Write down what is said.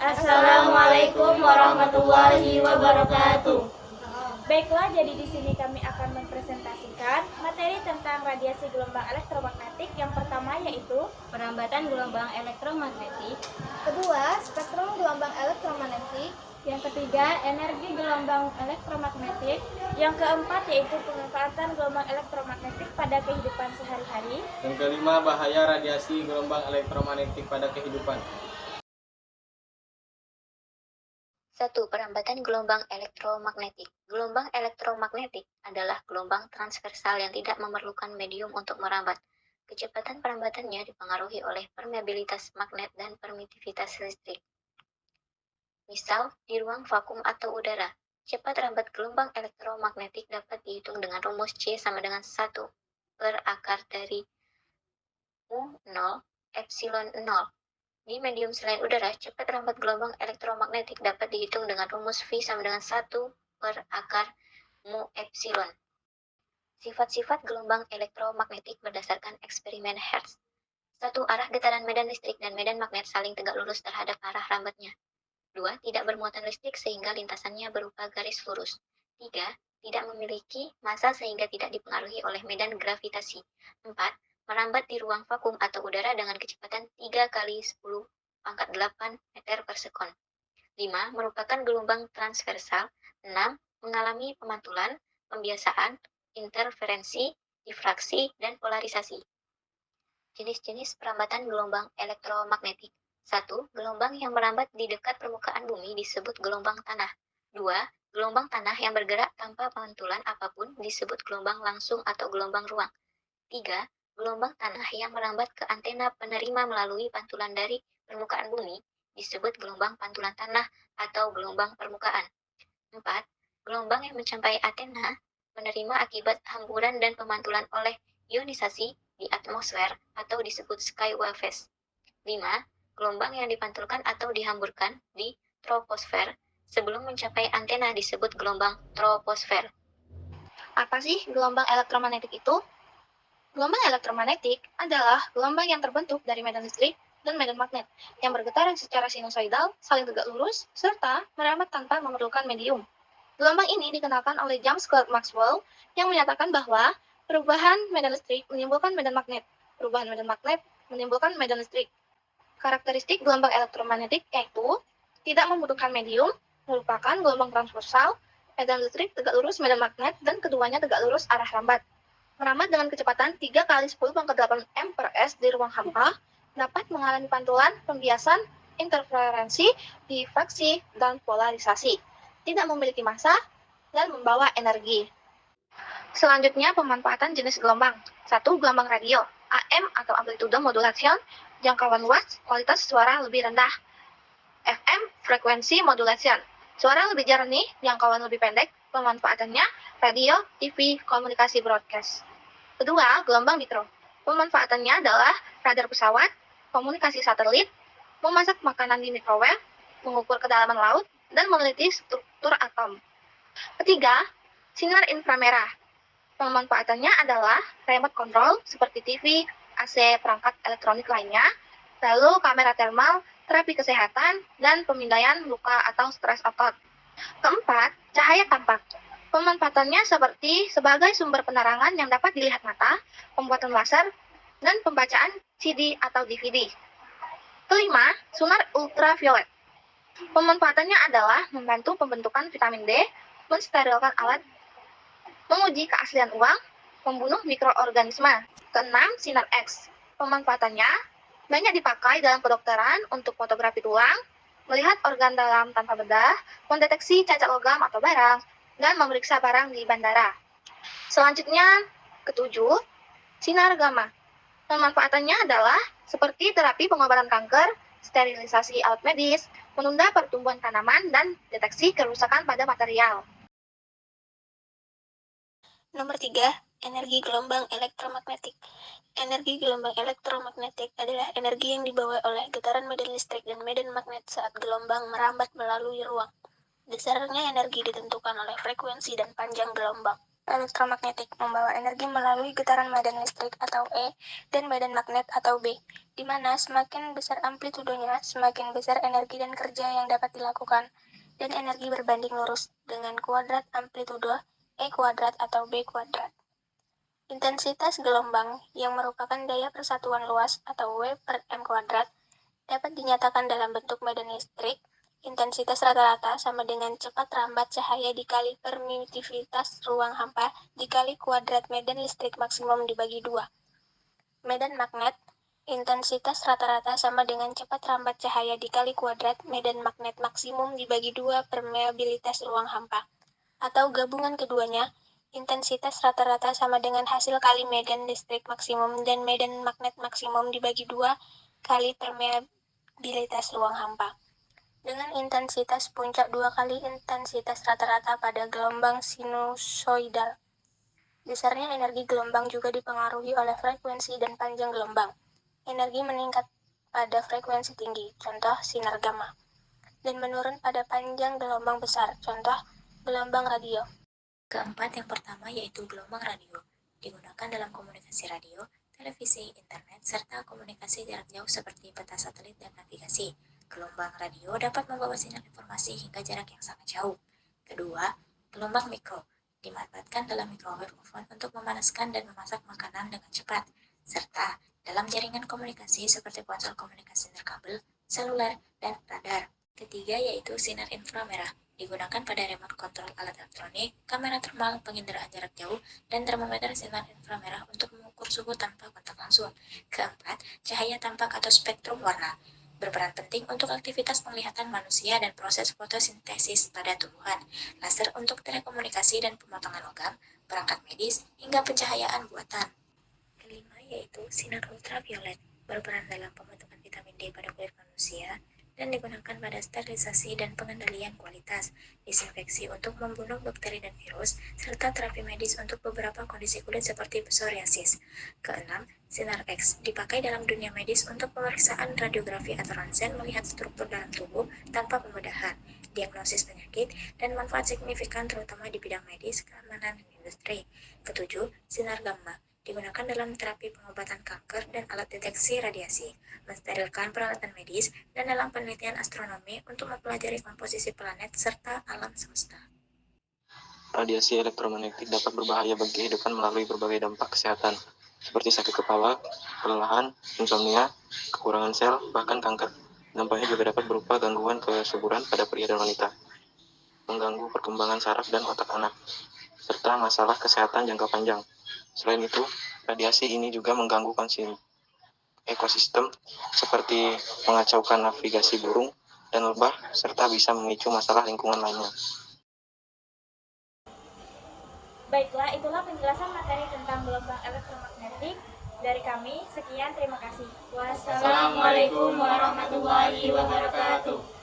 Assalamualaikum warahmatullahi wabarakatuh. Baiklah, jadi di sini kami akan mempresentasikan materi tentang radiasi gelombang elektromagnetik. Yang pertama yaitu Perambatan gelombang elektromagnetik. kedua, spektrum gelombang elektromagnetik. Yang ketiga, energi gelombang elektromagnetik. Yang keempat yaitu pemanfaatan gelombang elektromagnetik pada kehidupan sehari-hari. Yang kelima, bahaya radiasi gelombang elektromagnetik pada kehidupan. 1. Perambatan gelombang elektromagnetik. Gelombang elektromagnetik adalah gelombang transversal yang tidak memerlukan medium untuk merambat. Kecepatan perambatannya dipengaruhi oleh permeabilitas magnet dan permitivitas listrik. Misal, di ruang vakum atau udara, cepat rambat gelombang elektromagnetik dapat dihitung dengan rumus C sama dengan 1 per akar dari mu0 epsilon 0. Di medium selain udara, cepat rambat gelombang elektromagnetik dapat dihitung dengan rumus V sama dengan 1 per akar mu epsilon. Sifat-sifat gelombang elektromagnetik berdasarkan eksperimen Hertz. 1. Arah getaran medan listrik dan medan magnet saling tegak lurus terhadap arah rambatnya. 2. Tidak bermuatan listrik sehingga lintasannya berupa garis lurus. 3. Tidak memiliki massa sehingga tidak dipengaruhi oleh medan gravitasi. 4. Merambat di ruang vakum atau udara dengan kecepatan 3 kali 10 pangkat 8 meter per sekon. 5. Merupakan gelombang transversal. 6. Mengalami pemantulan, pembiasaan, interferensi, difraksi, dan polarisasi. Jenis-jenis perambatan gelombang elektromagnetik. 1. Gelombang yang merambat di dekat permukaan bumi disebut gelombang tanah. 2. Gelombang tanah yang bergerak tanpa pemantulan apapun disebut gelombang langsung atau gelombang ruang. 3. Gelombang tanah yang merambat ke antena penerima melalui pantulan dari permukaan bumi disebut gelombang pantulan tanah atau gelombang permukaan. 4. Gelombang yang mencapai antena penerima akibat hamburan dan pemantulan oleh ionisasi di atmosfer atau disebut sky waves. 5. Gelombang yang dipantulkan atau dihamburkan di troposfer sebelum mencapai antena disebut gelombang troposfer. Apa sih gelombang elektromagnetik itu? Gelombang elektromagnetik adalah gelombang yang terbentuk dari medan listrik dan medan magnet yang bergetar secara sinusoidal, saling tegak lurus, serta merambat tanpa memerlukan medium. Gelombang ini dikenalkan oleh James Clerk Maxwell yang menyatakan bahwa perubahan medan listrik menimbulkan medan magnet, perubahan medan magnet menimbulkan medan listrik. Karakteristik gelombang elektromagnetik yaitu tidak membutuhkan medium, merupakan gelombang transversal, medan listrik tegak lurus medan magnet, dan keduanya tegak lurus arah rambat. Merambat dengan kecepatan 3 kali 10 pangkat 8 m per s di ruang hampa, dapat mengalami pantulan, pembiasan, interferensi, difraksi, dan polarisasi. Tidak memiliki massa dan membawa energi. Selanjutnya, pemanfaatan jenis gelombang. 1. Gelombang radio, AM atau amplitude modulation, jangkauan luas, kualitas suara lebih rendah. FM, frekuensi modulation, suara lebih jernih, jangkauan lebih pendek, pemanfaatannya radio, TV, komunikasi broadcast. Kedua, gelombang mikro. Pemanfaatannya adalah radar pesawat, komunikasi satelit, memasak makanan di microwave, mengukur kedalaman laut, dan meneliti struktur atom. Ketiga, sinar inframerah. Pemanfaatannya adalah remote control seperti TV, AC, perangkat elektronik lainnya, lalu kamera thermal, terapi kesehatan, dan pemindaian luka atau stres otot. Keempat, cahaya tampak. Pemanfaatannya sebagai sumber penerangan yang dapat dilihat mata, pembuatan laser, dan pembacaan CD atau DVD. Kelima, sonar ultraviolet. Pemanfaatannya adalah membantu pembentukan vitamin D, mensterilkan alat, menguji keaslian uang, membunuh mikroorganisme. Keenam, sinar X. Pemanfaatannya banyak dipakai dalam kedokteran untuk fotografi tulang, melihat organ dalam tanpa bedah, mendeteksi cacat logam atau barang, dan memeriksa barang di bandara. Selanjutnya, ketujuh, sinar gamma. Pemanfaatannya adalah seperti terapi pengobatan kanker, sterilisasi alat medis, menunda pertumbuhan tanaman, dan deteksi kerusakan pada material. Nomor 3. Energi gelombang elektromagnetik. Energi gelombang elektromagnetik adalah energi yang dibawa oleh getaran medan listrik dan medan magnet saat gelombang merambat melalui ruang. Dasarnya energi ditentukan oleh frekuensi dan panjang gelombang. elektromagnetik membawa energi melalui getaran medan listrik atau E dan medan magnet atau B, di mana semakin besar amplitudenya, semakin besar energi dan kerja yang dapat dilakukan, dan energi berbanding lurus dengan kuadrat amplitudo E kuadrat atau B kuadrat. Intensitas gelombang yang merupakan daya persatuan luas atau W per M kuadrat dapat dinyatakan dalam bentuk medan listrik. Intensitas rata-rata sama dengan cepat rambat cahaya dikali permitivitas ruang hampa dikali kuadrat medan listrik maksimum dibagi 2. Medan magnet, intensitas rata-rata sama dengan cepat rambat cahaya dikali kuadrat medan magnet maksimum dibagi 2 permeabilitas ruang hampa. Atau gabungan keduanya, intensitas rata-rata sama dengan hasil kali medan listrik maksimum dan medan magnet maksimum dibagi 2 kali permeabilitas ruang hampa. Dengan intensitas puncak 2 kali intensitas rata-rata pada gelombang sinusoidal. Besarnya energi gelombang juga dipengaruhi oleh frekuensi dan panjang gelombang. Energi meningkat pada frekuensi tinggi, contoh sinar gamma, dan menurun pada panjang gelombang besar, contoh gelombang radio. Keempat, yang pertama yaitu gelombang radio. Digunakan dalam komunikasi radio, televisi, internet, serta komunikasi jarak jauh seperti peta satelit dan navigasi. Gelombang radio dapat membawa sinyal informasi hingga jarak yang sangat jauh. Kedua, gelombang mikro. Dimanfaatkan dalam microwave oven untuk memanaskan dan memasak makanan dengan cepat, serta dalam jaringan komunikasi seperti ponsel komunikasi nirkabel, seluler, dan radar. Ketiga yaitu sinar inframerah. Digunakan pada remote control alat elektronik, kamera termal, penginderaan jarak jauh, dan termometer sinar inframerah untuk mengukur suhu tanpa kontak langsung. Keempat, cahaya tampak atau spektrum warna. Berperan penting untuk aktivitas penglihatan manusia dan proses fotosintesis pada tumbuhan, laser untuk telekomunikasi dan pemotongan logam, perangkat medis, hingga pencahayaan buatan. Kelima yaitu sinar ultraviolet, berperan dalam pembentukan vitamin D pada kulit manusia, dan digunakan pada sterilisasi dan pengendalian kualitas, disinfeksi untuk membunuh bakteri dan virus, serta terapi medis untuk beberapa kondisi kulit seperti psoriasis. Keenam, sinar X dipakai dalam dunia medis untuk pemeriksaan radiografi atau ronsen melihat struktur dalam tubuh tanpa pembedahan, diagnosis penyakit, dan manfaat signifikan terutama di bidang medis, keamanan, dan industri. Ketujuh, sinar gamma digunakan dalam terapi pengobatan kanker dan alat deteksi radiasi, mensterilkan peralatan medis, dan dalam penelitian astronomi untuk mempelajari komposisi planet serta alam semesta. Radiasi elektromagnetik dapat berbahaya bagi kehidupan melalui berbagai dampak kesehatan, seperti sakit kepala, kelelahan, insomnia, kekurangan sel, bahkan kanker. Dampaknya juga dapat berupa gangguan kesuburan pada pria dan wanita, mengganggu perkembangan saraf dan otak anak, serta masalah kesehatan jangka panjang. Selain itu, radiasi ini juga mengganggu ekosistem seperti mengacaukan navigasi burung dan lebah, serta bisa memicu masalah lingkungan lainnya. Baiklah, itulah penjelasan materi tentang gelombang elektromagnetik dari kami. Sekian, terima kasih. Wassalamualaikum warahmatullahi wabarakatuh.